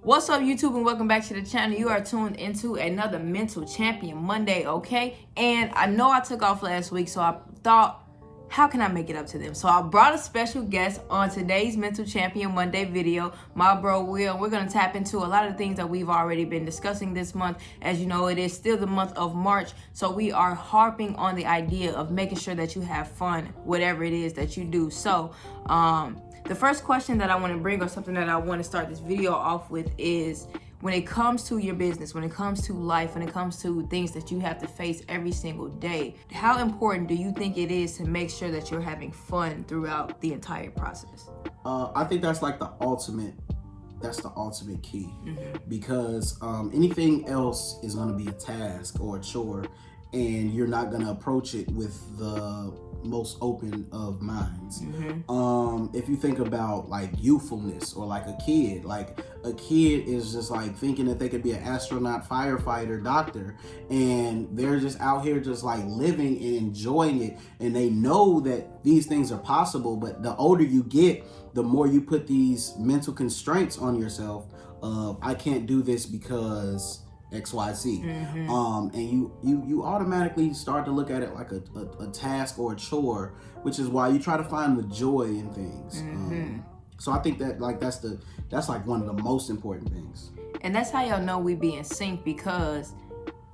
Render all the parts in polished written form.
What's up, YouTube, and welcome back to the channel. You are tuned into another Mental Champion Monday, okay? And I know I took off last week, so I thought, how can I make it up to them? So I brought a special guest on today's Mental Champion Monday video, my bro Will. We're going to tap into a lot of the things that we've already been discussing this month. As you know, it is still the month of March, so we are harping on the idea of making sure that you have fun, whatever it is that you do. So, the first question that I want to bring, or something that I want to start this video off with, is when it comes to your business, when it comes to life, when it comes to things that you have to face every single day, how important do you think it is to make sure that you're having fun throughout the entire process? I think that's like the ultimate key, because anything else is going to be a task or a chore, and you're not going to approach it with the most open of minds. If you think about like youthfulness, or like a kid is just like thinking that they could be an astronaut, firefighter, doctor, and they're just out here just like living and enjoying it, and they know that these things are possible. But the older you get, the more you put these mental constraints on yourself of, I can't do this because XYZ. And you automatically start to look at it like a task or a chore, which is why you try to find the joy in things. So I think that that's like one of the most important things. And that's how y'all know we be in sync, because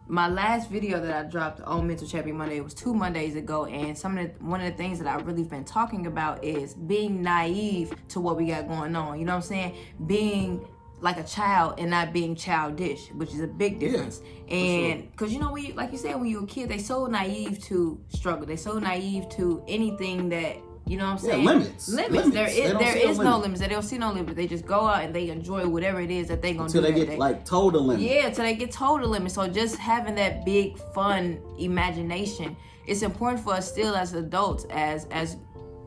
my last video that I dropped on Mental Champion Monday was 2 Mondays ago, and one of the things that I've really been talking about is being naive to what we got going on. You know what I'm saying? Being like a child and not being childish, which is a big difference. And because you know, like you said, when you're a kid, they so naive to struggle. They so naive to anything that, you know what I'm saying? Limits. There is no limits. They don't see no limits. They just go out and they enjoy whatever it is that they're gonna do. Until they get like told a limit. Yeah, until they get told a limit. So just having that big fun imagination, it's important for us still as adults, as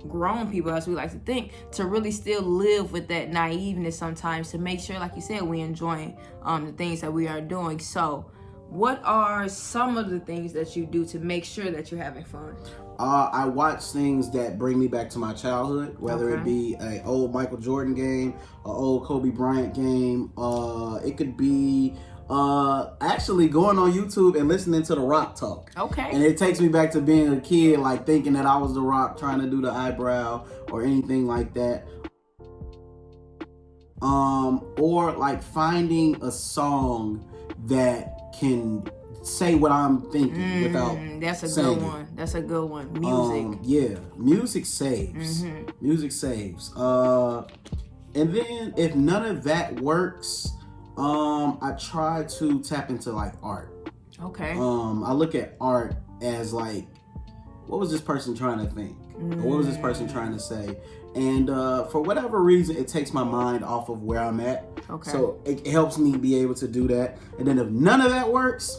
grown people, as we like to think, to really still live with that naiveness sometimes, to make sure, like you said, we enjoying the things that we are doing. So what are some of the things that you do to make sure that you're having fun? I watch things that bring me back to my childhood, whether it be an old Michael Jordan game, an old Kobe Bryant game. It could be actually going on YouTube and listening to The Rock talk. And it takes me back to being a kid, like thinking that I was The Rock, trying to do the eyebrow or anything like that. Or like finding a song that can say what I'm thinking without that's a saying good one. That's a good one. Music. Music saves. Music saves. And then if none of that works, I try to tap into like art. I look at art as like, what was this person trying to think? Or what was this person trying to say? And for whatever reason, it takes my mind off of where I'm at. So it helps me be able to do that. And then if none of that works,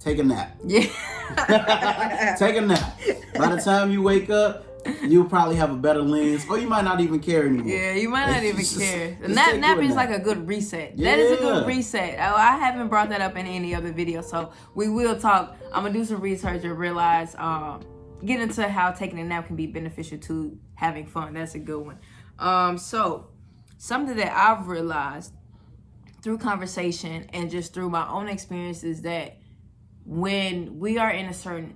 take a nap. Take a nap. By the time you wake up, you'll probably have a better lens, or you might not even care anymore. Yeah, you might not even care. Nap is like a good reset. That is a good reset. I haven't brought that up in any other video, so we will talk. I'm gonna do some research and realize, get into how taking a nap can be beneficial to having fun. That's a good one. So something that I've realized through conversation and just through my own experiences, that when we are in a certain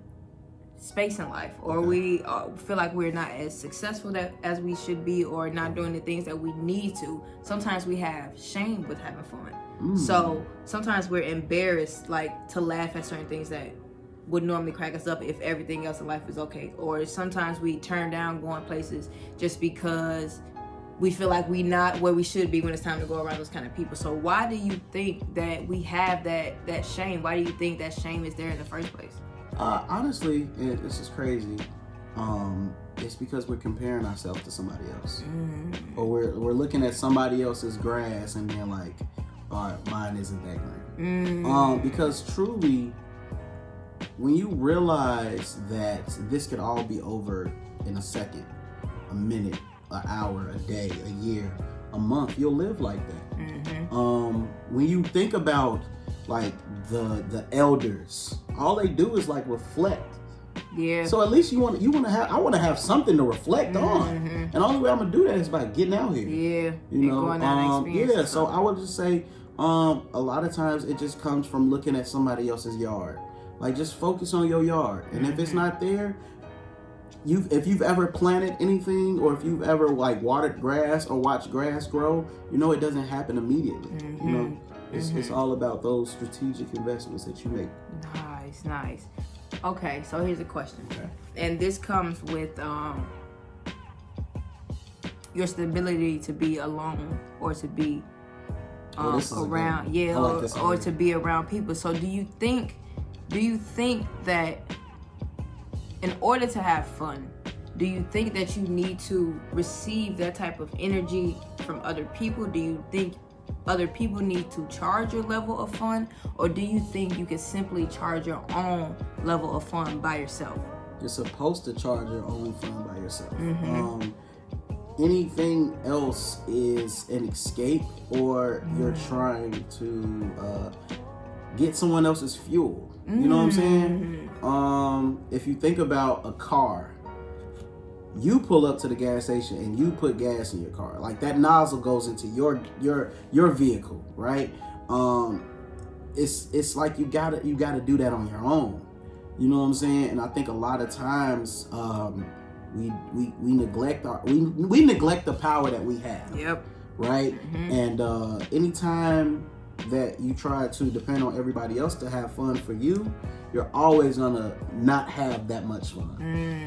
space in life, or we feel like we're not as successful as we should be, or not doing the things that we need to, sometimes we have shame with having fun. So sometimes we're embarrassed, like, to laugh at certain things that would normally crack us up if everything else in life is okay. Or sometimes we turn down going places just because we feel like we not where we should be when it's time to go around those kind of people. So why do you think that we have that shame? Why do you think that shame is there in the first place? Honestly, this is crazy. It's because we're comparing ourselves to somebody else, or we're looking at somebody else's grass and being like, "All right, mine isn't that green." Because truly, when you realize that this could all be over in a second, a minute, an hour, a day, a year, a month, you'll live like that. When you think about like the elders, all they do is like reflect Yeah. So at least I want to have something to reflect on. And the only way I'm gonna do that is by getting out here. Yeah. You know, going out and yeah. So I would just say, a lot of times it just comes from looking at somebody else's yard. Like, just focus on your yard, and if it's not there, if you've ever planted anything, or if you've ever like watered grass or watched grass grow, you know it doesn't happen immediately. You know, it's all about those strategic investments that you make. Nice. Okay, so here's a question, and this comes with your stability to be alone or to be around, or to be around people. So do you think that in order to have fun, do you think that you need to receive that type of energy from other people? Do you think other people need to charge your level of fun, or do you think you can simply charge your own level of fun by yourself? You're supposed to charge your own fun by yourself. Anything else is an escape, or you're trying to get someone else's fuel. You know what I'm saying? If you think about a car, you pull up to the gas station and you put gas in your car. Like, that nozzle goes into your vehicle, right? It's like you gotta do that on your own. You know what I'm saying? And I think a lot of times we neglect we neglect the power that we have. Yep. Right? And anytime that you try to depend on everybody else to have fun for you, you're always gonna not have that much fun.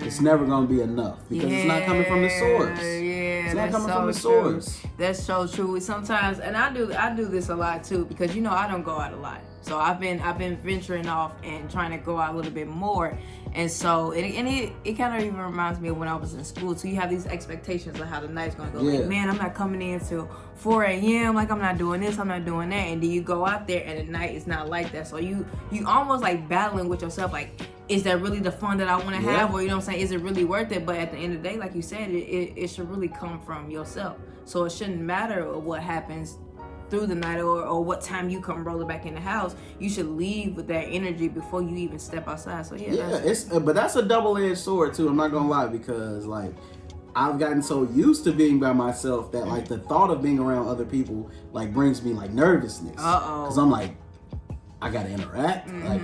It's never gonna be enough because it's not coming from the source. It's not coming from the source. That's so true. Sometimes, and I do this a lot too, because I don't go out a lot. So I've been venturing off and trying to go out a little bit more. And so it kind of even reminds me of when I was in school. So you have these expectations of how the night's gonna go. Like, man, I'm not coming in till 4 a.m. Like, I'm not doing this, I'm not doing that. And then you go out there and the night is not like that. So you almost like battling with yourself, like, is that really the fun that I want to have? Or, you know what I'm saying, is it really worth it? But at the end of the day, like you said, it should really come from yourself. So it shouldn't matter what happens through the night or what time you come rolling back in the house. You should leave with that energy before you even step outside. So but that's a double-edged sword too. I'm not gonna lie, because like, I've gotten so used to being by myself that like the thought of being around other people like brings me like nervousness. Because I'm like, I gotta interact. Like,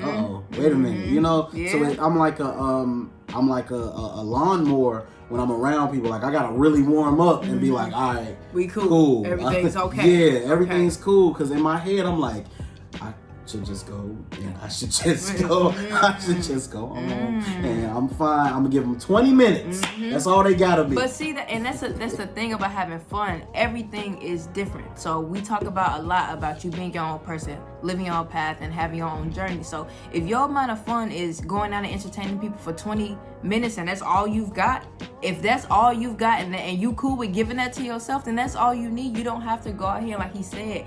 wait a minute, you know. Yeah. So I'm like a lawnmower when I'm around people. Like, I gotta really warm up and be like, all right, we cool. Everything's okay. Yeah, everything's cool. Because in my head, I'm like, I should just go. And I should just go. I should just go home. And I'm fine. I'm gonna give them 20 minutes. That's all they gotta be. But see, that's the thing about having fun. Everything is different. So we talk about a lot about you being your own person, living your own path, and having your own journey. So if your amount of fun is going out and entertaining people for 20 minutes and that's all you've got, if that's all you've got and you cool with giving that to yourself, then that's all you need. You don't have to go out here, like he said,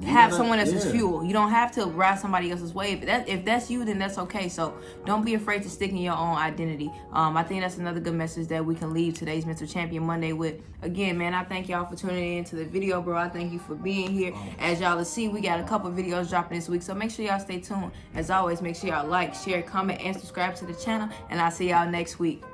have someone else's fuel. You don't have to ride somebody else's wave. If that's you, then that's okay. So don't be afraid to stick in your own identity. I think that's another good message that we can leave today's Mental Champion Monday with. Again, man, I thank y'all for tuning in to the video, bro. I thank you for being here. As y'all will see, we got a couple videos dropping this week, so make sure y'all stay tuned. As always, make sure y'all like, share, comment, and subscribe to the channel, and I'll see y'all next week.